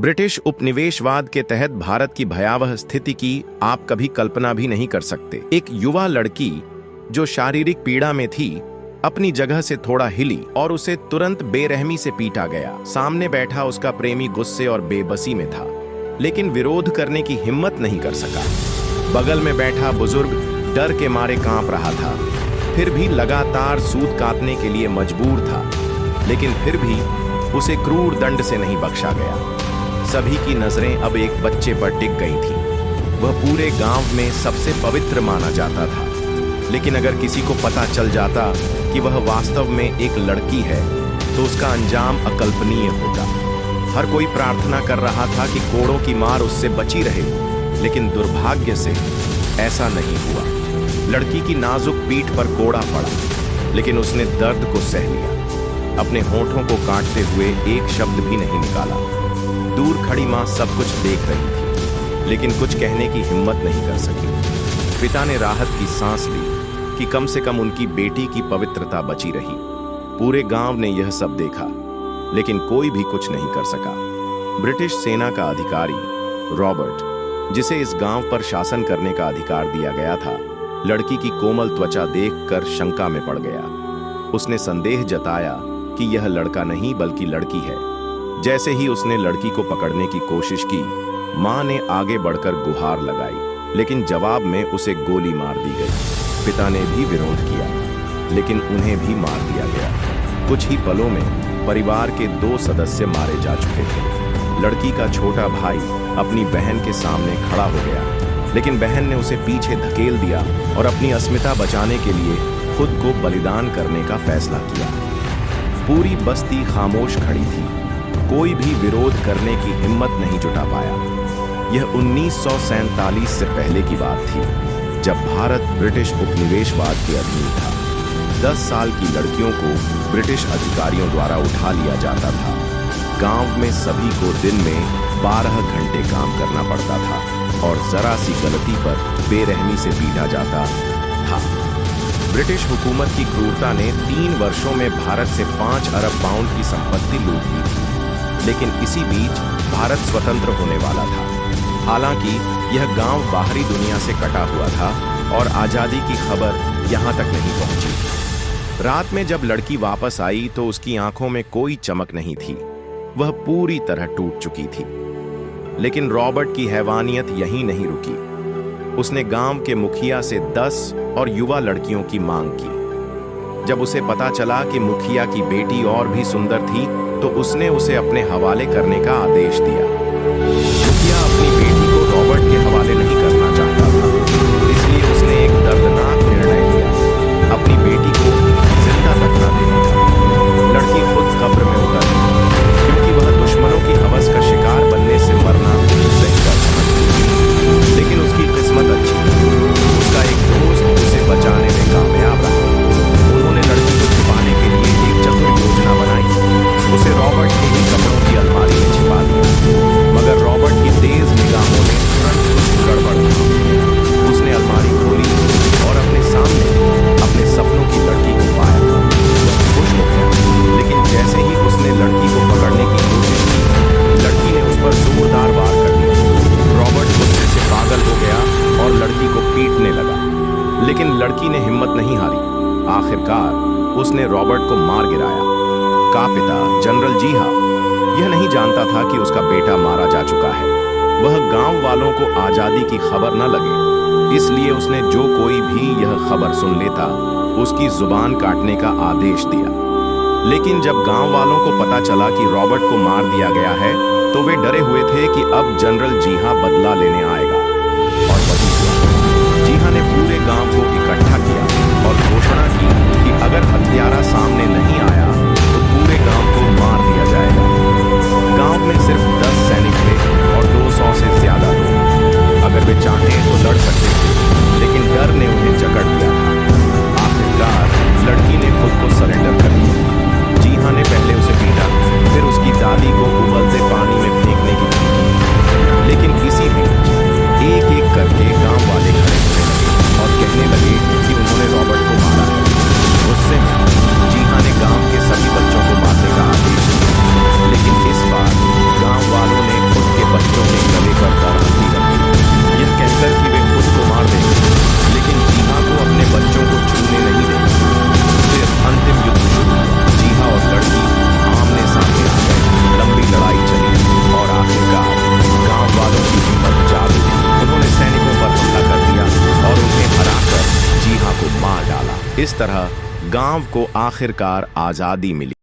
British उपनिवेशवाद के तहत भारत की भयावह स्थिति की आप कभी कल्पना भी नहीं कर सकते। एक युवा लड़की जो शारीरिक पीड़ा में थी, अपनी जगह से थोड़ा हिली और उसे तुरंत बेरहमी से पीटा गया। सामने बैठा उसका प्रेमी गुस्से और बेबसी में था, लेकिन विरोध करने की हिम्मत नहीं कर सका। बगल में बैठा बुजुर्ग डर के मारे कांप रहा था, फिर भी लगातार सूद काटने के लिए मजबूर था, लेकिन फिर भी उसे क्रूर दंड से नहीं बख्शा गया। सभी की नजरें अब एक बच्चे पर टिक गई थीं। वह पूरे गांव में सबसे पवित्र माना जाता था, लेकिन अगर किसी को पता चल जाता कि वह वास्तव में एक लड़की है, तो उसका अंजाम अकल्पनीय होता। हर कोई प्रार्थना कर रहा था कि कोड़ों की मार उससे बची रहे, लेकिन दुर्भाग्य से ऐसा नहीं हुआ। लड़की की नाजुक पीठ पर कोड़ा पड़ा, लेकिन उसने दर्द को सह लिया। अपने होठों को काटते हुए एक शब्द भी नहीं निकाला। दूर खड़ी मां सब कुछ देख रही थी, लेकिन कुछ कहने की हिम्मत नहीं कर सकी। पिता ने राहत की सांस ली कि कम से कम उनकी बेटी की पवित्रता बची रही। पूरे गांव ने यह सब देखा, लेकिन कोई भी कुछ नहीं कर सका। ब्रिटिश सेना का अधिकारी रॉबर्ट, जिसे इस गांव पर शासन करने का अधिकार दिया गया था, लड़की की कोमल त्वचा देखकर शंका में पड़ गया। उसने संदेह जताया कि यह लड़का नहीं बल्कि लड़की है। जैसे ही उसने लड़की को पकड़ने की कोशिश की, मां ने आगे बढ़कर गुहार लगाई, लेकिन जवाब में उसे गोली मार दी गई। पिता ने भी विरोध किया, लेकिन उन्हें भी मार दिया गया। कुछ ही पलों में परिवार के 2 सदस्य मारे जा चुके थे। लड़की का छोटा भाई अपनी बहन के सामने खड़ा हो गया, लेकिन बहन ने उसे पीछे धकेल दिया और अपनी अस्मिता बचाने के लिए खुद को बलिदान करने का फैसला किया। पूरी बस्ती खामोश खड़ी थी, कोई भी विरोध करने की हिम्मत नहीं जुटा पाया। यह 1947 से पहले की बात थी, जब भारत ब्रिटिश उपनिवेशवाद के अधीन था। 10 साल की लड़कियों को ब्रिटिश अधिकारियों द्वारा उठा लिया जाता था। गांव में सभी को दिन में 12 घंटे काम करना पड़ता था और जरा सी गलती पर बेरहमी से पीटा जाता था। ब्रिटिश हुकूमत की क्रूरता ने 3 वर्षों में भारत से 5 अरब पाउंड की संपत्ति लूट ली थी, लेकिन इसी बीच भारत स्वतंत्र होने वाला था। हालांकि यह गांव बाहरी दुनिया से कटा हुआ था और आजादी की खबर यहां तक नहीं पहुंची। रात में जब लड़की वापस आई तो उसकी आंखों में कोई चमक नहीं थी। वह पूरी तरह टूट चुकी थी। लेकिन रॉबर्ट की हैवानियत यहीं नहीं रुकी। उसने गांव के मुखिया से 10 और युवा लड़कियों की मांग की। जब उसे पता चला कि मुखिया की बेटी और भी सुंदर थी, तो उसने उसे अपने हवाले करने का आदेश दिया। मुखिया अपनी बेटी को रॉबर्ट के हवाले नहीं करना चाहता था, इसलिए उसने एक दर्दनाक निर्णय लिया, अपनी बेटी को जिंदा तक न देने का। लड़की खुद कब्र में उतर गई, क्योंकि वह दुश्मनों की हवस का शिकार बनने से मरना सही कर समझती थी। लेकिन उसकी किस्मत अच्छी थी, उसका एक दोस्त उसे बचाने में कामयाब रहा। उन्होंने लड़की को छुपाने के लिए एक चतुर योजना बनाई। उसे रॉबर्ट के ही कपड़ों की अलमारी में छिपा दिया, मगर रॉबर्ट की तेज निगाहों ने तुरंत कुछ गड़बड़ की। उसने अलमारी खोली और अपने सामने अपने सपनों की लड़की को पाया। वह खुश हो गया, लेकिन जैसे ही उसने लड़की को पकड़ने की कोशिश की, लड़की ने उस पर जोरदार वार कर दिया। रॉबर्ट गुस्से से पागल हो गया और लड़की को पीटने लगा, लेकिन लड़की ने हिम्मत नहीं हारी। आखिरकार उसने रॉबर्ट को मार गिराया। का पिता जनरल जीहा यह नहीं जानता था कि उसका बेटा मारा जा चुका है। वह गांव वालों को आजादी की खबर न लगे, इसलिए उसने जो कोई भी यह खबर सुन लेता, उसकी जुबान काटने का आदेश दिया। लेकिन जब गांव वालों को पता चला कि रॉबर्ट को मार दिया गया है, तो वे डरे हुए थे कि अब जनरल जीहा बदला लेने आएगा। और वही हुआ। जीहा ने पूरे गांव को इकट्ठा किया और घोषणा की कि अगर हत्यारा सामने नहीं आया तो पूरे गांव को मार दिया जाएगा। गांव में सिर्फ 10 सैनिक थे और 200 से ज्यादा लोग। अगर वे चाहें तो लड़ सकते थे, लेकिन डर ने उन्हें जकड़ दिया था। आखिरकार लड़की ने खुद को सरेंडर कर दिया। जीहा ने पहले उसे पीटा, फिर उसकी दादी को उबलते पानी में फेंकने की धमकी दी। लेकिन इसी बीच एक-एक करके गांव वाले खड़े होने लगे और कहने लगे कि उन्होंने रॉबर्ट को मारा है। गुस्से में जीहा ने गांव के सभी बच्चों को मारने का आदेश दिया, लेकिन इस बार गांव इस तरह गांव को आखिरकार आजादी मिली।